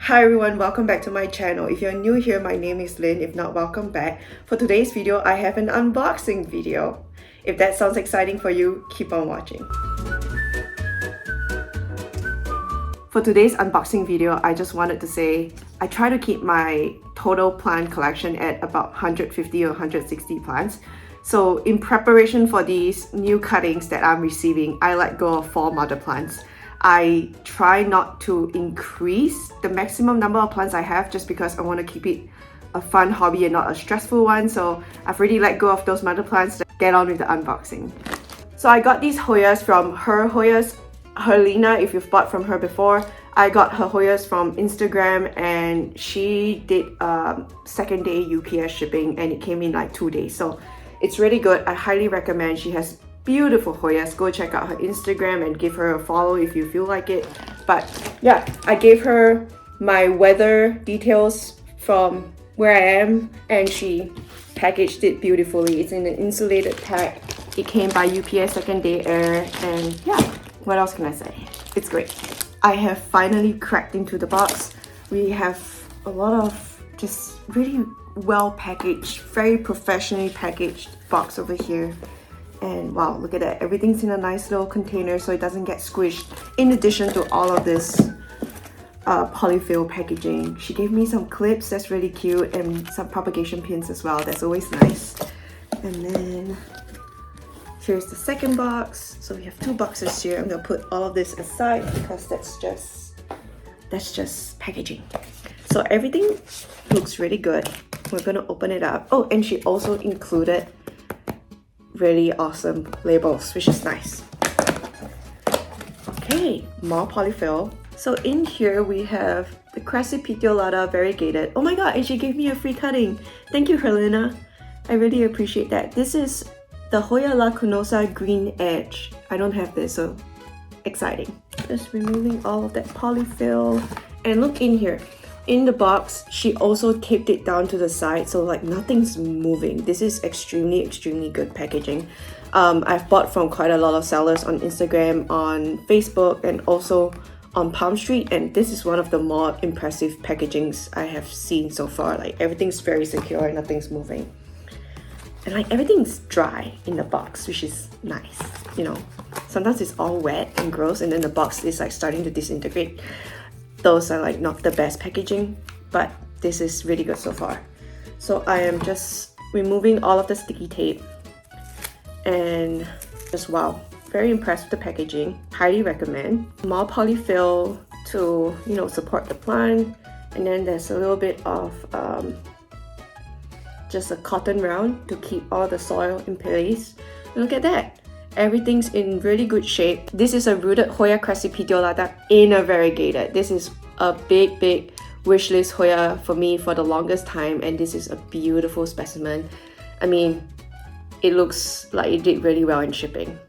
Hi everyone, welcome back to my channel. If you're new here, my name is Lynn. If not, welcome back. For today's video, I have an unboxing video. If that sounds exciting for you, keep on watching. For today's unboxing video, I just wanted to say I try to keep my total plant collection at about 150 or 160 plants. So in preparation for these new cuttings that I'm receiving, I let go of 4 mother plants. I try not to increase the maximum number of plants I have just because I want to keep it a fun hobby and not a stressful one. So I've already let go of those mother plants. Get on with the unboxing. So I got these Hoyas from her Hoyas, Herlina, if you've bought from her before. I got her Hoyas from Instagram and she did second day UPS shipping and it came in like 2 days. So it's really good. I highly recommend. She has beautiful Hoyas. Go check out her Instagram and give her a follow if you feel like it. But yeah, I gave her my weather details from where I am and she packaged it beautifully. It's in an insulated pack. It came by UPS second day air and yeah, what else can I say? It's great. I have finally cracked into the box. We have a lot of just really well packaged, very professionally packaged box over here. And wow, look at that. Everything's in a nice little container so it doesn't get squished. In addition to all of this polyfill packaging, she gave me some clips that's really cute and some propagation pins as well. That's always nice. And then here's the second box. So we have 2 boxes here. I'm gonna put all of this aside because that's just packaging. So everything looks really good. We're gonna open it up. Oh, and she also included really awesome labels, which is nice. Okay, more polyfill. So in here we have the Crassipetiolata variegated. Oh my god, and she gave me a free cutting. Thank you, Herlina. I really appreciate that. This is the Hoya lacunosa green edge. I don't have this, so exciting. Just removing all of that polyfill. And look in here. In the box, she also taped it down to the side so like nothing's moving. This is extremely good packaging. I've bought from quite a lot of sellers on Instagram, on Facebook, and also on Palm Street, and this is one of the more impressive packagings I have seen so far. Like everything's very secure, nothing's moving. And like everything's dry in the box, which is nice. You know, sometimes it's all wet and gross and then the box is like starting to disintegrate. Those are like not the best packaging, but this is really good so far. So I am just removing all of the sticky tape and just wow, very impressed with the packaging. Highly recommend. More polyfill to, you know, support the plant. And then there's a little bit of just a cotton round to keep all the soil in place. Look at that. Everything's in really good shape. This is a rooted Hoya Crassipetiolata in a variegated. This is a big wishlist Hoya for me for the longest time, and this is a beautiful specimen. I mean, it looks like it did really well in shipping.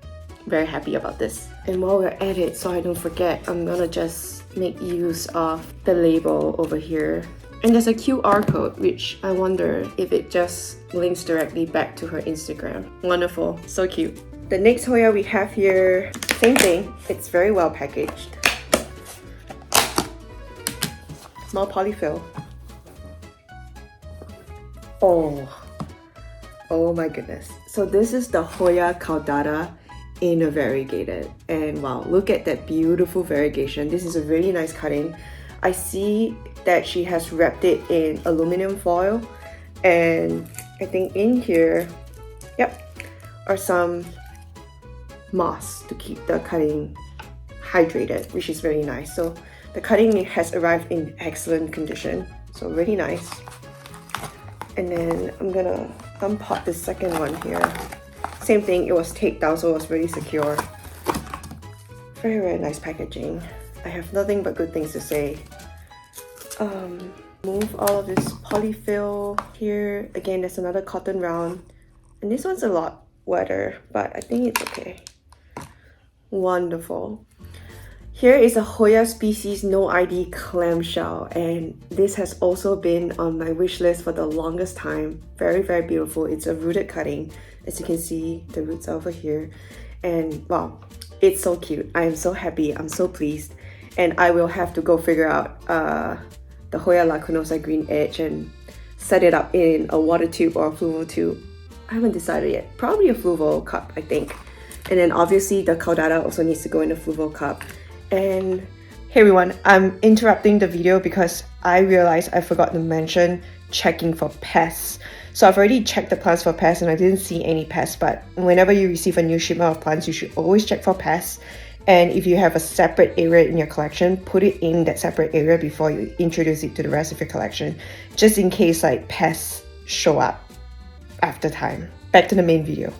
Very happy about this. And while we're at it, so I don't forget, I'm gonna just make use of the label over here. And there's a QR code, which I wonder if it just links directly back to her Instagram. Wonderful, so cute. The next Hoya we have here, same thing, it's very well packaged. More polyfill. Oh my goodness. So this is the Hoya caudata in a variegated. And wow, look at that beautiful variegation. This is a really nice cutting. I see that she has wrapped it in aluminum foil. And I think in here, yep, are some moss to keep the cutting hydrated, which is very nice. So the cutting has arrived in excellent condition, so really nice. And then I'm gonna unpot the second one here. Same thing, it was taped down so it was really secure. Very nice packaging. I have nothing but good things to say. Move all of this polyfill here. Again, there's another cotton round, and this one's a lot wetter, but I think it's okay. Wonderful. Here is a Hoya species no ID clamshell, and this has also been on my wish list for the longest time. Very beautiful. It's a rooted cutting. As you can see, the roots are over here, and wow, it's so cute. I am so happy. I'm so pleased, and I will have to go figure out the Hoya Lacunosa Green Edge and set it up in a water tube or a fluval tube. I haven't decided yet. Probably a fluval cup, I think. And then obviously the caudata also needs to go in a fluval cup. And hey everyone, I'm interrupting the video because I realized I forgot to mention checking for pests. So I've already checked the plants for pests and I didn't see any pests, but whenever you receive a new shipment of plants, you should always check for pests. And if you have a separate area in your collection, put it in that separate area before you introduce it to the rest of your collection, just in case like pests show up after time. Back to the main video.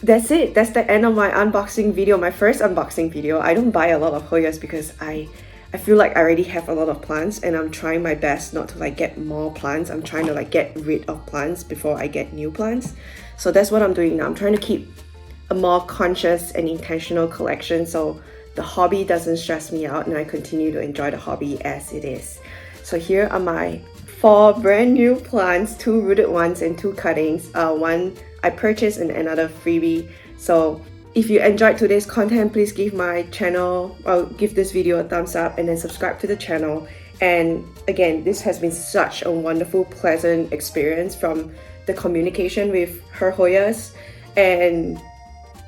That's it. That's the end of my unboxing video, my first unboxing video. I don't buy a lot of Hoyas because I feel like I already have a lot of plants and I'm trying my best not to like get more plants. I'm trying to like get rid of plants before I get new plants. So that's what I'm doing now. I'm trying to keep a more conscious and intentional collection so the hobby doesn't stress me out and I continue to enjoy the hobby as it is. So here are my 4 brand new plants, 2 rooted ones and 2 cuttings. One I purchased and another freebie. So if you enjoyed today's content, please give my channel or give this video a thumbs up and then subscribe to the channel. And again, this has been such a wonderful, pleasant experience from the communication with her Hoyas and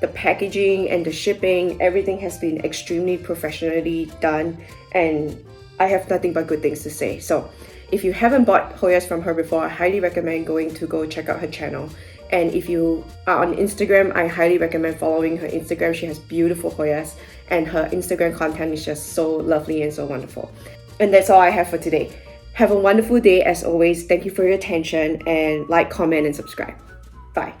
the packaging and the shipping. Everything has been extremely professionally done and I have nothing but good things to say. So if you haven't bought Hoyas from her before, I highly recommend going to go check out her channel. And if you are on Instagram, I highly recommend following her Instagram. She has beautiful Hoyas and her Instagram content is just so lovely and so wonderful. And that's all I have for today. Have a wonderful day as always. Thank you for your attention and like, comment and subscribe. Bye.